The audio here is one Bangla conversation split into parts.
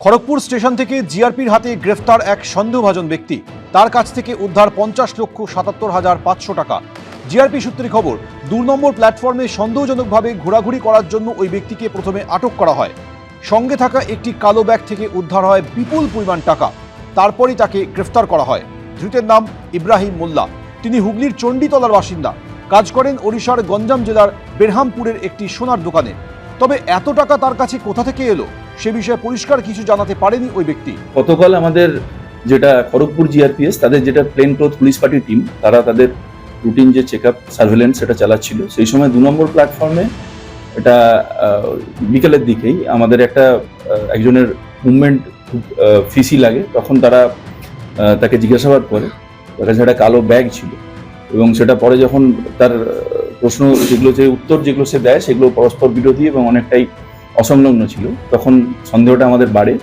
খড়গপুর স্টেশন থেকে জিআরপির হাতে গ্রেফতার এক সন্দেহভাজন ব্যক্তি। তার কাছ থেকে উদ্ধার 50,77,500 টাকা। জিআরপি সূত্রে খবর, 2 নম্বর প্ল্যাটফর্মে সন্দেহজনকভাবে ঘোরাঘুরি করার জন্য ওই ব্যক্তিকে প্রথমে আটক করা হয়। সঙ্গে থাকা একটি কালো ব্যাগ থেকে উদ্ধার হয় বিপুল পরিমাণ টাকা। তারপরই তাকে গ্রেফতার করা হয়। ধৃতের নাম ইব্রাহিম মোল্লা। তিনি হুগলির চণ্ডীতলার বাসিন্দা। কাজ করেন ওড়িশার গঞ্জাম জেলার বেরহামপুরের একটি সোনার দোকানে। তবে এত টাকা তার কাছে কোথা থেকে এলো সে বিষয়ে পরিষ্কার কিছু জানাতে পারেনি ওই ব্যক্তি। গতকাল আমাদের যেটা খড়গপুর জিআরপিএস, তাদের যেটা plane cloth police party team, তারা তাদের রুটিন যে চেক আপ সার্ভেলেন্স সেটা চালাচ্ছিল। সেই সময় 2 নম্বর প্ল্যাটফর্মে এটা বিকেলের দিকেই আমাদের একজনের মুভমেন্ট খুব ফিসি লাগে। তখন তারা তাকে জিজ্ঞাসাবাদ করে, তার কাছে একটা কালো ব্যাগ ছিল এবং সেটা পরে যখন তার প্রশ্ন যেগুলো, যে উত্তর যেগুলো সে দেয় সেগুলো পরস্পর বিরোধী এবং অনেকটাই অসংলগ্ন ছিল। তখন সন্দেহটা আমাদের বাড়ে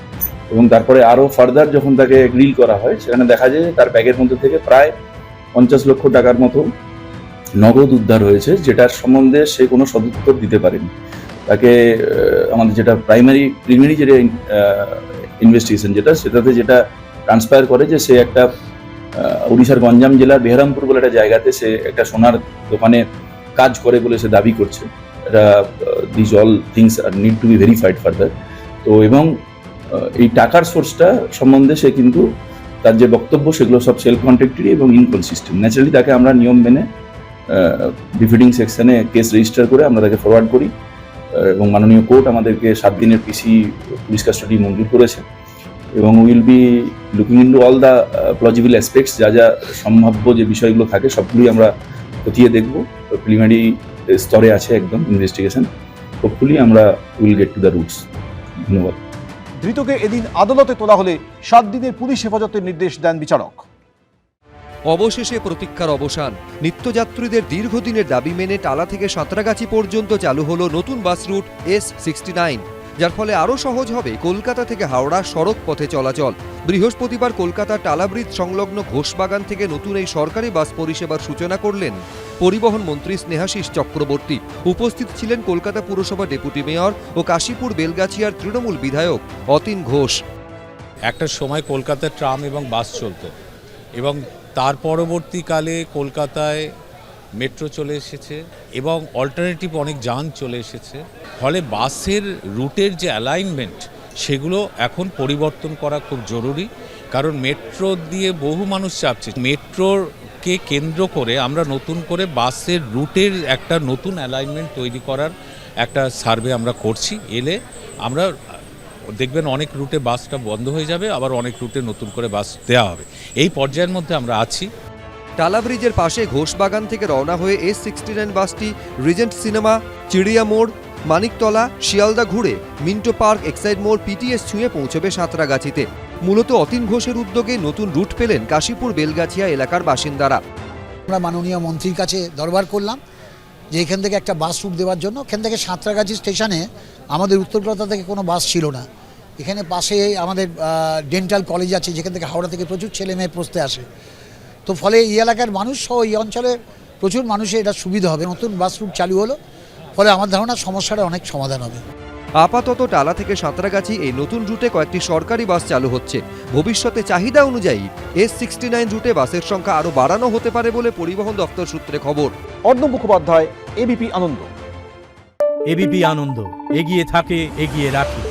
এবং তারপরে আরও ফার্দার যখন তাকে গ্রিল করা হয়, সেখানে দেখা যায় তার ব্যাগের মধ্যে থেকে প্রায় 50 লক্ষ টাকার মতো নগদ উদ্ধার হয়েছে, যেটার সম্বন্ধে সে কোনো সদুত্তর দিতে পারেনি। তাকে আমাদের যেটা প্রিলিমিনারি যেটা ইনভেস্টিগেশন সেটাতে যেটা ট্রান্সপায়ার করে যে সে একটা উড়িষ্যার গঞ্জাম জেলার বেহরামপুর বলে একটা জায়গাতে সে একটা সোনার দোকানে কাজ করে বলে সে দাবি করছে। এটা this all things are need to be verified further. তো এবং এই টাকার সোর্সটা সম্বন্ধে সে কিন্তু তার যে বক্তব্য সেগুলো সব সেলফ কন্ট্রাডিক্টরি এবং ইনকনসিস্টেন্ট। ন্যাচারালি তাকে আমরা নিয়ম মেনে ডিফিডিং সেকশনে কেস রেজিস্টার করে আমরা তাকে ফরওয়ার্ড করি এবং মাননীয় কোর্ট আমাদেরকে 7 দিনের পিসি পুলিশ কাস্টাডি মঞ্জুর করেছে এবং will be looking into all the plausible aspects. যা সম্ভাব্য যে বিষয়গুলো থাকে সবগুলোই আমরা খতিয়ে দেখব। প্রিলিমিনারি স্তরে আছে একদম ইনভেস্টিগেশন। হোপফুলি আমরা will get to the roots. ধন্যবাদ। ধৃতকে এদিন আদালতে তোলা হলে 7 দিনের পুলিশ হেফাজতের নির্দেশ দেন বিচারক। অবশেষে প্রতীক্ষার অবসান। নিত্যযাত্রীদের দীর্ঘদিনের দাবি মেনে টালা থেকে সাঁতরাগাছি পর্যন্ত চালু হলো নতুন বাস রুট S69, যার ফলে আরও সহজ হবে কলকাতা থেকে হাওড়া সড়ক পথে চলাচল। বৃহস্পতিবার কলকাতার টালা ব্রিজ সংলগ্ন ঘোষবাগান থেকে নতুন এই সরকারি বাস পরিষেবার সূচনা করলেন পরিবহন মন্ত্রী স্নেহাশিস চক্রবর্তী। উপস্থিত ছিলেন কলকাতা পুরসভা ডেপুটি মেয়র ও কাশীপুর বেলগাছিয়ার তৃণমূল বিধায়ক অতীন ঘোষ। একটা সময় কলকাতায় ট্রাম এবং বাস চলতো এবং তার পরবর্তীকালে কলকাতায় মেট্রো চলে এসেছে এবং অল্টারনেটিভ অনেক যান চলে এসেছে। ফলে বাসের রুটের যে অ্যালাইনমেন্ট সেগুলো এখন পরিবর্তন করা খুব জরুরি, কারণ মেট্রো দিয়ে বহু মানুষ চাপছে। মেট্রোকে কেন্দ্র করে আমরা নতুন করে বাসের রুটের একটা নতুন অ্যালাইনমেন্ট তৈরি করার একটা সার্ভে আমরা করছি। এলে আমরা দেখবেন অনেক রুটে বাসটা বন্ধ হয়ে যাবে, আবার অনেক রুটে নতুন করে বাস দেওয়া হবে। এই পর্যায়ের মধ্যে আমরা আছি। টালা ব্রিজের পাশে ঘোষবাগান থেকে রওনা হয়ে S69 বাসটি রিজেন্ট সিনেমা, চিড়িয়া মোড়, মানিকতলা, শিয়ালদা ঘুরে মিন্টো পার্ক, এক্সাইড মোড়, PTS ছুঁয়ে পৌঁছবে সাঁতরাগাছিতে। মূলত অতীন ঘোষের উদ্যোগে নতুন রুট পেলেন কাশীপুর বেলগাছিয়া এলাকার বাসিন্দারা। আমরা মাননীয় মন্ত্রীর কাছে দরবার করলাম যে এখান থেকে একটা বাস রুট দেওয়ার জন্য। এখান থেকে সাঁতরাগাছি স্টেশনে আমাদের উত্তর কলকাতা থেকে কোনো বাস ছিল না। এখানে পাশে আমাদের ডেন্টাল কলেজ আছে, যেখান থেকে হাওড়া থেকে প্রচুর ছেলে মেয়ে পড়তে আসে। তো ফলে এই এলাকার মানুষ সহ এই অঞ্চলে প্রচুর মানুষের এটা সুবিধা হবে। নতুন বাস রুট চালু হলো, ফলে আমার ধারণা সমস্যাটা অনেক সমাধান হবে। আপাতত টালা থেকে সাঁতরাগাছি এই নতুন রুটে কয়েকটি সরকারি বাস চালু হচ্ছে। ভবিষ্যতে চাহিদা অনুযায়ী S69 রুটে বাসের সংখ্যা আরও বাড়ানো হতে পারে বলে পরিবহন দপ্তর সূত্রে খবর। অর্ণব মুখোপাধ্যায়, এবিপি আনন্দ। এবিপি আনন্দ, এগিয়ে থাকে, এগিয়ে রাখে।